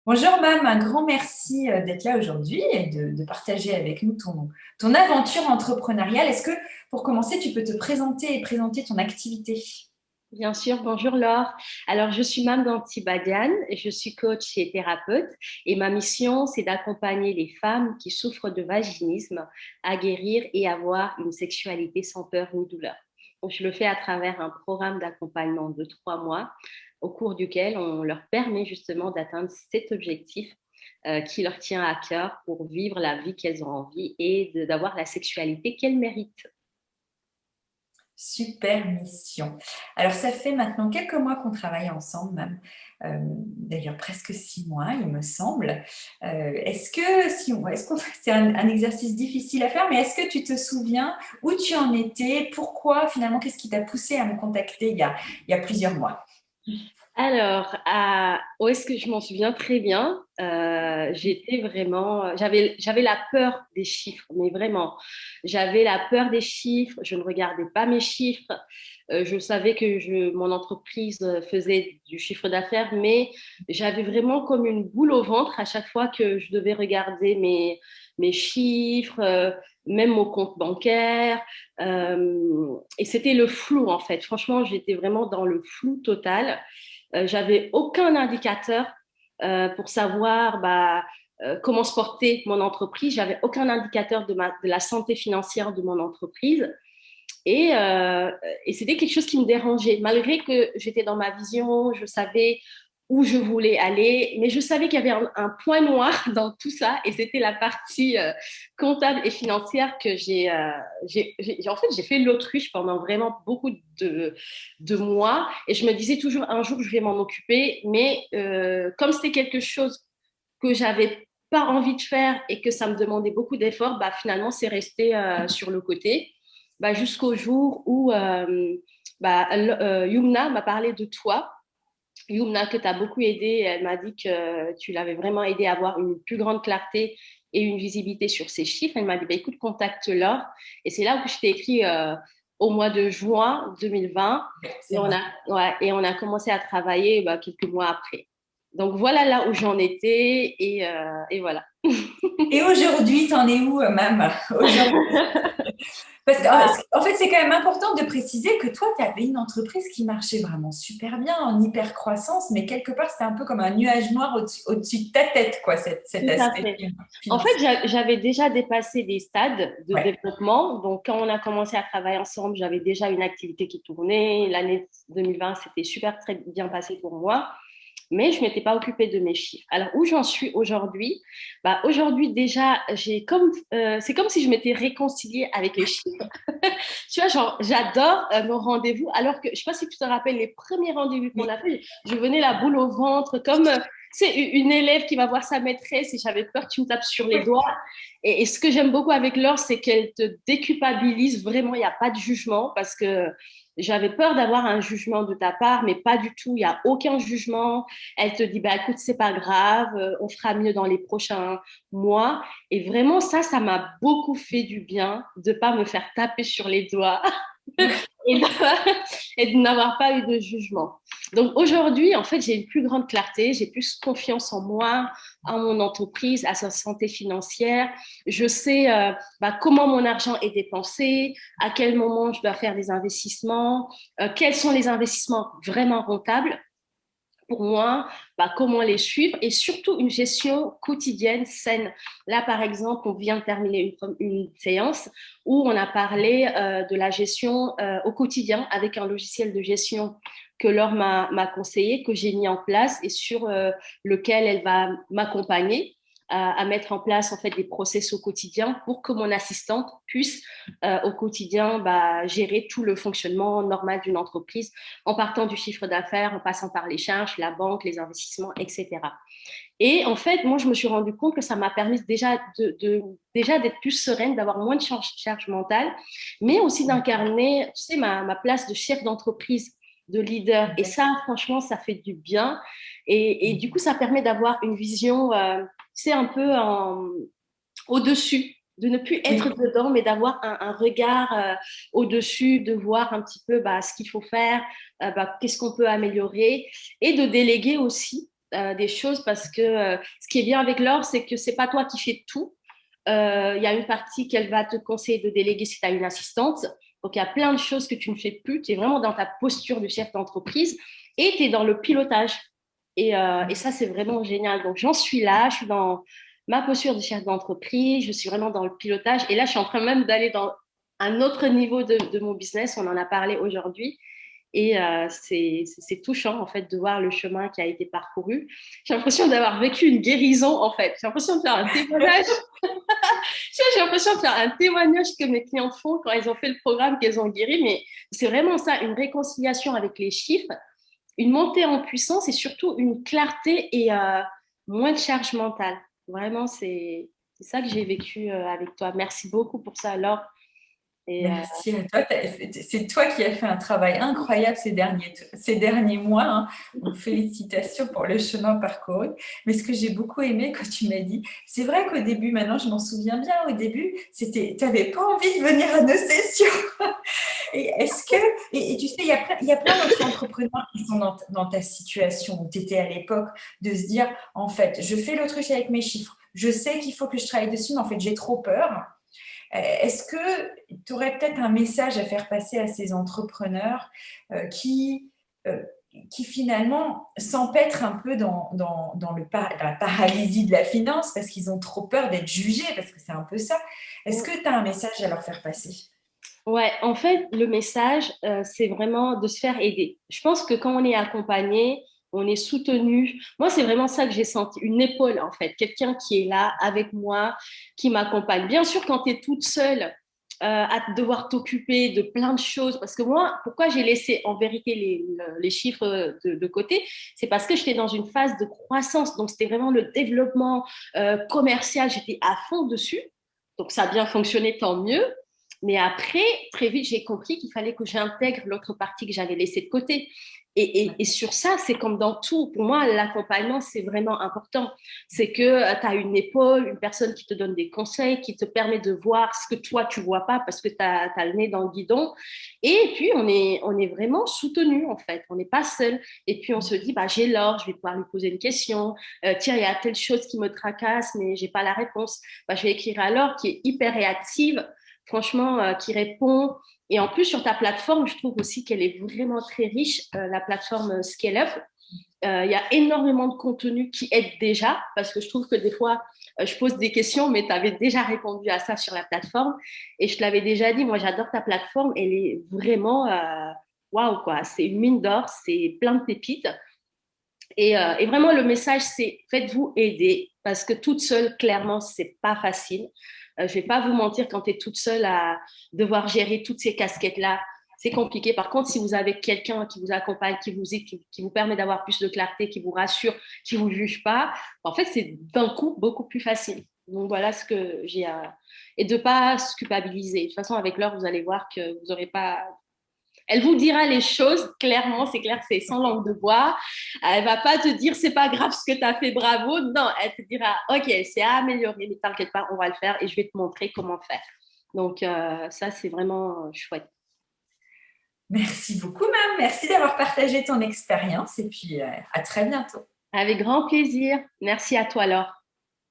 Bonjour Mam, un grand merci d'être là aujourd'hui et de partager avec nous ton aventure entrepreneuriale. Est-ce que pour commencer, tu peux te présenter et présenter ton activité? Bien sûr, bonjour Laure. Alors, je suis Mame Dantibadian, je suis coach et thérapeute et ma mission, c'est d'accompagner les femmes qui souffrent de vaginisme à guérir et avoir une sexualité sans peur ni douleur. Donc, je le fais à travers un programme d'accompagnement de 3 mois au cours duquel on leur permet justement d'atteindre cet objectif qui leur tient à cœur pour vivre la vie qu'elles ont envie et d'avoir la sexualité qu'elles méritent. Super mission. Alors, ça fait maintenant quelques mois qu'on travaille ensemble, Mam. D'ailleurs, presque 6 mois, il me semble. Est-ce que, si on, est-ce qu'on, c'est un exercice difficile à faire, mais est-ce que tu te souviens où tu en étais? Pourquoi, finalement, qu'est-ce qui t'a poussé à me contacter il y a plusieurs mois? Alors, où est-ce que je m'en souviens très bien? J'étais vraiment, j'avais la peur des chiffres, mais vraiment, j'avais la peur des chiffres. Je ne regardais pas mes chiffres. Je savais que mon entreprise faisait du chiffre d'affaires, mais j'avais vraiment comme une boule au ventre à chaque fois que je devais regarder mes chiffres, même mon compte bancaire. Et c'était le flou en fait. Franchement, j'étais vraiment dans le flou total. J'avais aucun indicateur pour savoir comment se portait mon entreprise. J'avais aucun indicateur de la santé financière de mon entreprise. Et, euh, et c'était quelque chose qui me dérangeait. Malgré que j'étais dans ma vision, je savais où je voulais aller, mais je savais qu'il y avait un point noir dans tout ça, et c'était la partie comptable et financière que en fait, j'ai fait l'autruche pendant vraiment beaucoup de mois, et je me disais toujours un jour je vais m'en occuper, mais comme c'était quelque chose que j'avais pas envie de faire et que ça me demandait beaucoup d'efforts, finalement c'est resté sur le côté jusqu'au jour où Yumna m'a parlé de toi. Yumna, que tu as beaucoup aidé, elle m'a dit que tu l'avais vraiment aidé à avoir une plus grande clarté et une visibilité sur ses chiffres. Elle m'a dit, écoute, contacte-leur. Et c'est là où je t'ai écrit au mois de juin 2020. C'est vrai. Et on a commencé à travailler quelques mois après. Donc voilà là où j'en étais et voilà. Et aujourd'hui, t'en es où, Mam? Aujourd'hui? Parce qu'en fait, c'est quand même important de préciser que toi, tu avais une entreprise qui marchait vraiment super bien, en hyper croissance, mais quelque part, c'était un peu comme un nuage noir au-dessus de ta tête, quoi, cet Tout à aspect fait. En fait, financier. j'avais déjà dépassé des stades de Ouais. développement. Donc, quand on a commencé à travailler ensemble, j'avais déjà une activité qui tournait. L'année 2020, c'était super très bien passé pour moi, mais je ne m'étais pas occupée de mes chiffres. Alors, où j'en suis aujourd'hui? Aujourd'hui, déjà, c'est comme si je m'étais réconciliée avec les chiffres. Tu vois, genre, j'adore nos rendez-vous, alors que je ne sais pas si tu te rappelles les premiers rendez-vous qu'on Oui. a fait, je venais la boule au ventre, comme c'est une élève qui va voir sa maîtresse et j'avais peur que tu me tapes sur les doigts. Et ce que j'aime beaucoup avec Laure, c'est qu'elle te déculpabilise vraiment, il n'y a pas de jugement parce que j'avais peur d'avoir un jugement de ta part, mais pas du tout, il n'y a aucun jugement. Elle te dit, écoute, c'est pas grave, on fera mieux dans les prochains mois. Et vraiment, ça m'a beaucoup fait du bien de ne pas me faire taper sur les doigts et et de n'avoir pas eu de jugement. Donc aujourd'hui, en fait, j'ai une plus grande clarté, j'ai plus confiance en moi, en mon entreprise, à sa santé financière. Je sais comment mon argent est dépensé, à quel moment je dois faire des investissements, quels sont les investissements vraiment rentables pour moi, comment les suivre et surtout une gestion quotidienne saine. Là, par exemple, on vient de terminer une séance où on a parlé de la gestion au quotidien avec un logiciel de gestion que Laure m'a conseillé, que j'ai mis en place et sur lequel elle va m'accompagner à mettre en place en fait des process au quotidien pour que mon assistante puisse au quotidien gérer tout le fonctionnement normal d'une entreprise en partant du chiffre d'affaires, en passant par les charges, la banque, les investissements, etc. Et en fait, moi, je me suis rendu compte que ça m'a permis déjà d'être plus sereine, d'avoir moins de charge mentale, mais aussi d'incarner, tu sais, ma place de chef d'entreprise, de leader. Et ça, franchement, ça fait du bien. Et du coup, ça permet d'avoir une vision, tu sais, un peu au-dessus, de ne plus être Oui. dedans, mais d'avoir un regard au-dessus, de voir un petit peu ce qu'il faut faire, qu'est-ce qu'on peut améliorer, et de déléguer aussi des choses parce que ce qui est bien avec Laure, c'est que c'est pas toi qui fais tout. Il y a une partie qu'elle va te conseiller de déléguer si tu as une assistante. Donc, il y a plein de choses que tu ne fais plus. Tu es vraiment dans ta posture de chef d'entreprise et tu es dans le pilotage. Et ça, c'est vraiment génial. Donc, j'en suis là. Je suis dans ma posture de chef d'entreprise. Je suis vraiment dans le pilotage. Et là, je suis en train même d'aller dans un autre niveau de mon business. On en a parlé aujourd'hui. Et c'est touchant, en fait, de voir le chemin qui a été parcouru. J'ai l'impression d'avoir vécu une guérison, en fait. J'ai l'impression de faire un témoignage. J'ai l'impression de faire un témoignage que mes clientes font quand elles ont fait le programme, qu'elles ont guéri. Mais c'est vraiment ça, une réconciliation avec les chiffres, une montée en puissance et surtout une clarté et moins de charge mentale. Vraiment, c'est ça que j'ai vécu avec toi. Merci beaucoup pour ça, Laure. Et, Merci à toi. C'est toi qui as fait un travail incroyable ces derniers mois, hein. Donc, félicitations pour le chemin parcouru. Mais ce que j'ai beaucoup aimé quand tu m'as dit, c'est vrai qu'au début, maintenant je m'en souviens bien, au début, tu n'avais pas envie de venir à nos sessions. Et est-ce que, et tu sais, il y a plein d'autres entrepreneurs qui sont dans ta situation où tu étais à l'époque, de se dire, en fait, je fais l'autruche avec mes chiffres, je sais qu'il faut que je travaille dessus, mais en fait, j'ai trop peur. Est-ce que tu aurais peut-être un message à faire passer à ces entrepreneurs euh, qui, euh, qui finalement s'empêtrent un peu dans la paralysie de la finance parce qu'ils ont trop peur d'être jugés, parce que c'est un peu ça. Est-ce que tu as un message à leur faire passer? ouais, en fait, le message, c'est vraiment de se faire aider. Je pense que quand on est accompagné, on est soutenu. Moi, c'est vraiment ça que j'ai senti, une épaule, en fait, quelqu'un qui est là avec moi, qui m'accompagne. Bien sûr, quand tu es toute seule à devoir t'occuper de plein de choses, parce que moi, pourquoi j'ai laissé en vérité les chiffres de côté, c'est parce que j'étais dans une phase de croissance. Donc, c'était vraiment le développement commercial. J'étais à fond dessus. Donc, ça a bien fonctionné, tant mieux. Mais après, très vite, j'ai compris qu'il fallait que j'intègre l'autre partie que j'avais laissée de côté. Et sur ça, c'est comme dans tout. Pour moi, l'accompagnement, c'est vraiment important. C'est que tu as une épaule, une personne qui te donne des conseils, qui te permet de voir ce que toi, tu vois pas parce que tu as le nez dans le guidon. Et puis, on est vraiment soutenu, en fait. On n'est pas seul. Et puis, on se dit, bah, j'ai l'or, je vais pouvoir lui poser une question. Tiens, il y a telle chose qui me tracasse, mais j'ai pas la réponse. Bah, je vais écrire à Laure qui est hyper réactive, franchement, qui répond. Et en plus, sur ta plateforme, je trouve aussi qu'elle est vraiment très riche, la plateforme Scale Up. Il y a énormément de contenu qui aide déjà, parce que je trouve que des fois, je pose des questions, mais tu avais déjà répondu à ça sur la plateforme. Et je te l'avais déjà dit, moi, j'adore ta plateforme. Elle est vraiment, waouh, quoi. C'est une mine d'or, c'est plein de pépites. Et vraiment, le message, c'est faites-vous aider, parce que toute seule, clairement, c'est pas facile. Je ne vais pas vous mentir, quand tu es toute seule à devoir gérer toutes ces casquettes-là, c'est compliqué. Par contre, si vous avez quelqu'un qui vous accompagne, qui vous aide, qui vous permet d'avoir plus de clarté, qui vous rassure, qui ne vous juge pas, en fait, c'est d'un coup beaucoup plus facile. Donc voilà ce que j'ai à... Et de ne pas se culpabiliser. De toute façon, avec l'heure, vous allez voir que vous n'aurez pas... Elle vous dira les choses clairement, c'est clair, c'est sans langue de bois. Elle va pas te dire c'est pas grave ce que tu as fait, bravo. Non, elle te dira ok, c'est à améliorer, mais t'inquiète pas, on va le faire et je vais te montrer comment faire. Donc ça, c'est vraiment chouette. Merci beaucoup, Mam. Merci d'avoir partagé ton expérience et puis à très bientôt. Avec grand plaisir. Merci à toi, Laure.